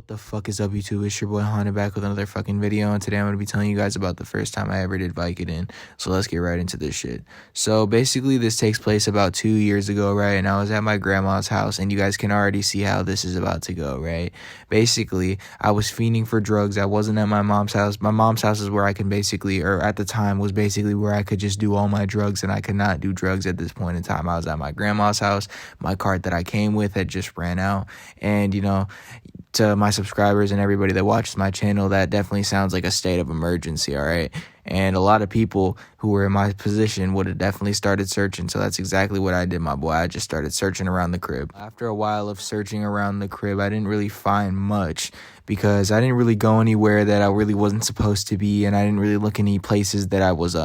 What the fuck is up, YouTube? It's your boy Honda back with another fucking video, and today I'm going to be telling you guys about the first time I ever did Vicodin. So let's get right into this shit. So basically this takes place about 2 years ago, right? And I was at my grandma's house, and you guys can already see how this is about to go, right? Basically, I was fiending for drugs. I wasn't at my mom's house. My mom's house is where I can basically, or at the time was basically where I could just do all my drugs, and I could not do drugs at this point in time. I was at my grandma's house. My card that I came with had just ran out, and to my subscribers and everybody that watches my channel, that definitely sounds like a state of emergency, all right? And a lot of people who were in my position would have definitely started searching, so that's exactly what I did, my boy. I just started searching around the crib. After a while of searching around the crib, I didn't really find much because I didn't really go anywhere that I really wasn't supposed to be, and I didn't really look any places that I was,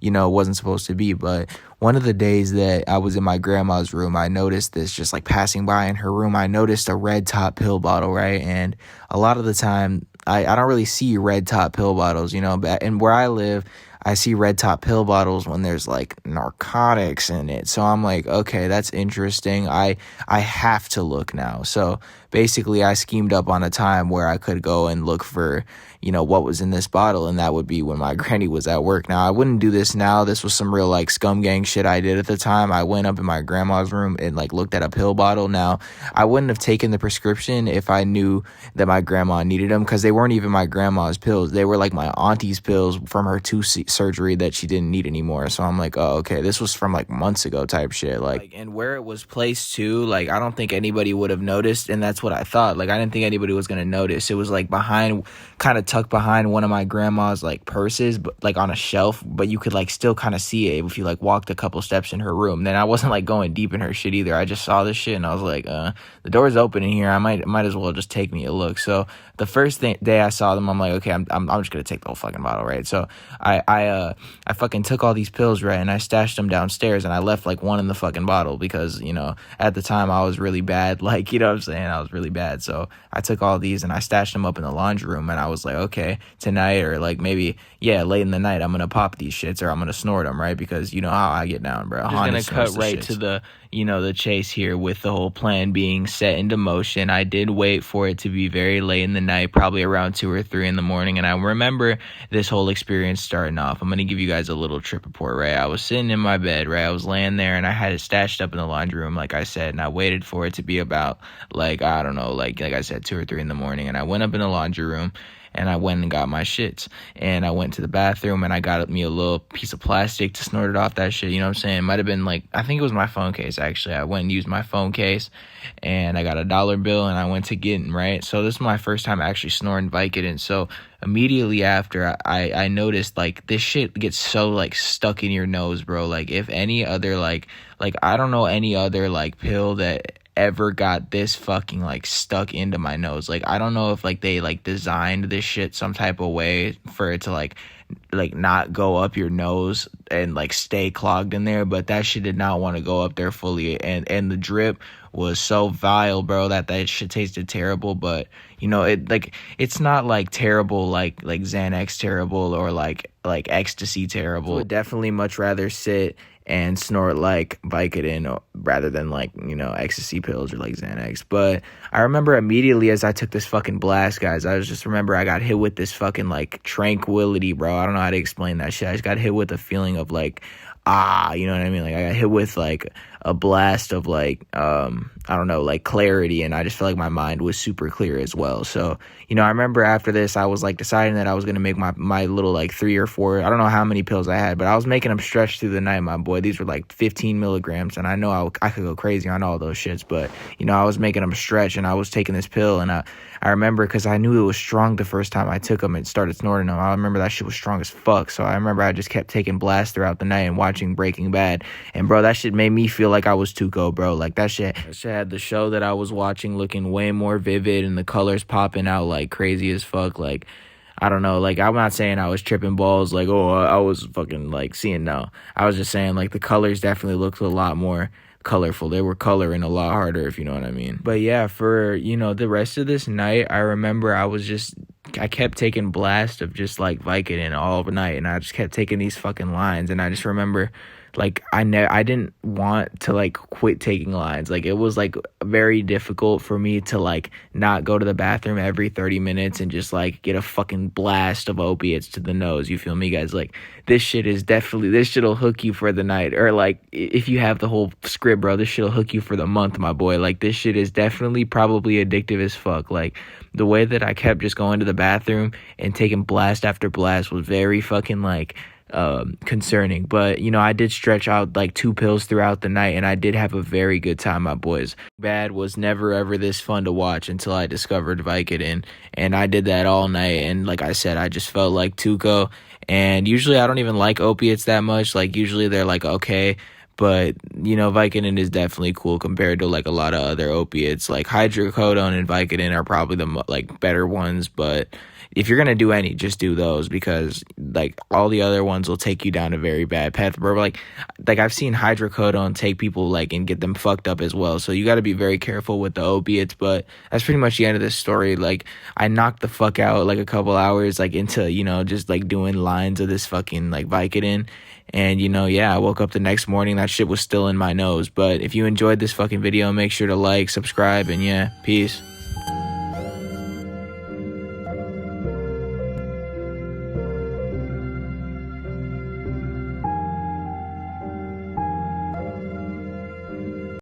wasn't supposed to be. But one of the days that I was in my grandma's room, I noticed this, just like passing by in her room, I noticed a red top pill bottle, right? And a lot of the time, I don't really see red top pill bottles, and where I live, I see red top pill bottles when there's like narcotics in it. So I'm like, okay, that's interesting. I have to look now. So basically I schemed up on a time where I could go and look for, what was in this bottle, and that would be when my granny was at work. Now, I wouldn't do this now. This was some real like scum gang shit I did at the time. I went up in my grandma's room and like looked at a pill bottle. Now, I wouldn't have taken the prescription if I knew that my grandma needed them, because they weren't even my grandma's pills. They were like my auntie's pills from her tooth surgery that she didn't need anymore. So I'm like, oh, okay, this was from like months ago type shit. Like, and where it was placed too, like, I don't think anybody would have noticed, and that's what I thought. Like, I didn't think anybody was gonna notice. It was like behind, kind of tucked behind one of my grandma's like purses, but like on a shelf, but you could like still kind of see it if you like walked a couple steps in her room. Then I wasn't like going deep in her shit either. I just saw this shit and I was like, the door's open in here. I might as well just take me a look. So the first day I saw them, I'm like, okay, I'm just gonna take the whole fucking bottle, right? So I fucking took all these pills, right, and I stashed them downstairs, and I left like one in the fucking bottle because at the time I was really bad, like, what I'm saying, I was really bad. So I took all these and I stashed them up in the laundry room, and I was like, okay, tonight, or like maybe late in the night, I'm gonna pop these shits, or I'm gonna snort them, right? Because you know how I get down, bro. Just gonna cut right to the the chase here with the whole plan being set into motion. I did wait for it to be very late in the night, probably around 2 or 3 in the morning, and I remember this whole experience starting off. I'm gonna give you guys a little trip report, right? I was sitting in my bed, right? I was laying there, and I had it stashed up in the laundry room, like I said, and I waited for it to be about, like, I don't know, like I said, 2 or 3 in the morning, and I went up in the laundry room, and I went and got my shits, and I went to the bathroom, and I got me a little piece of plastic to snort it off that shit, you know what I'm saying? It might have been like, I think it was my phone case, actually. I went and used my phone case, and I got a dollar bill, and I went to getting, right? So this is my first time actually snorting Vicodin. So immediately after, I noticed, like, this shit gets so, like, stuck in your nose, bro. Like, if any other, like I don't know any other, like, pill that ever got this fucking like stuck into my nose. Like, I don't know if like they like designed this shit some type of way for it to like not go up your nose and like stay clogged in there, but that shit did not want to go up there fully, and the drip was so vile, bro, that shit tasted terrible. But it like, it's not like terrible like Xanax terrible, or like ecstasy terrible. I would definitely much rather sit and snort like Vicodin rather than like ecstasy pills or like Xanax. But I remember immediately as I took this fucking blast, guys, I got hit with this fucking like tranquility, bro. I don't know how to explain that shit. I just got hit with a feeling of like, you know what I mean? Like, I got hit with like a blast of like I don't know, like clarity, and I just felt like my mind was super clear as well. So I remember after this, I was like deciding that I was gonna make my little like 3 or 4, I don't know how many pills I had, but I was making them stretch through the night, my boy. These were like 15 milligrams, and I know I could go crazy on all those shits, but I was making them stretch, and I was taking this pill, and I remember, because I knew it was strong the first time I took them and started snorting them. I remember that shit was strong as fuck. So I remember I just kept taking blasts throughout the night and watching Breaking Bad. And, bro, that shit made me feel like I was Tuco, bro. Like, that shit had the show that I was watching looking way more vivid, and the colors popping out like crazy as fuck. Like, I don't know, like, I'm not saying I was tripping balls, like, I was fucking, like, seeing, no. I was just saying, like, the colors definitely looked a lot more colorful. They were coloring a lot harder, if you know what I mean. But yeah, for the rest of this night, I remember I kept taking blast of just like Vicodin all night, and I just kept taking these fucking lines, and I just remember like I didn't want to like quit taking lines. Like it was like very difficult for me to like not go to the bathroom every 30 minutes and just like get a fucking blast of opiates to the nose. You feel me, guys? Like this shit'll hook you for the night. Or like if you have the whole script, bro, this shit'll hook you for the month, my boy. Like this shit is definitely probably addictive as fuck. Like the way that I kept just going to the bathroom and taking blast after blast was very fucking like concerning. But you know, I did stretch out like 2 pills throughout the night, and I did have a very good time, my boys. Bad was never ever this fun to watch until I discovered Vicodin, and I did that all night. And like I said, I just felt like Tuco. And usually I don't even like opiates that much. Like usually they're like okay, but you know, Vicodin is definitely cool compared to like a lot of other opiates. Like hydrocodone and Vicodin are probably the like better ones, but if you're gonna do any, just do those, because like all the other ones will take you down a very bad path. Bro, like I've seen hydrocodone take people like and get them fucked up as well. So you got to be very careful with the opiates. But that's pretty much the end of this story. Like I knocked the fuck out like a couple hours like into, you know, just like doing lines of this fucking like Vicodin. And you know, yeah, I woke up the next morning, that shit was still in my nose. But if you enjoyed this fucking video, make sure to like, subscribe, and yeah, peace.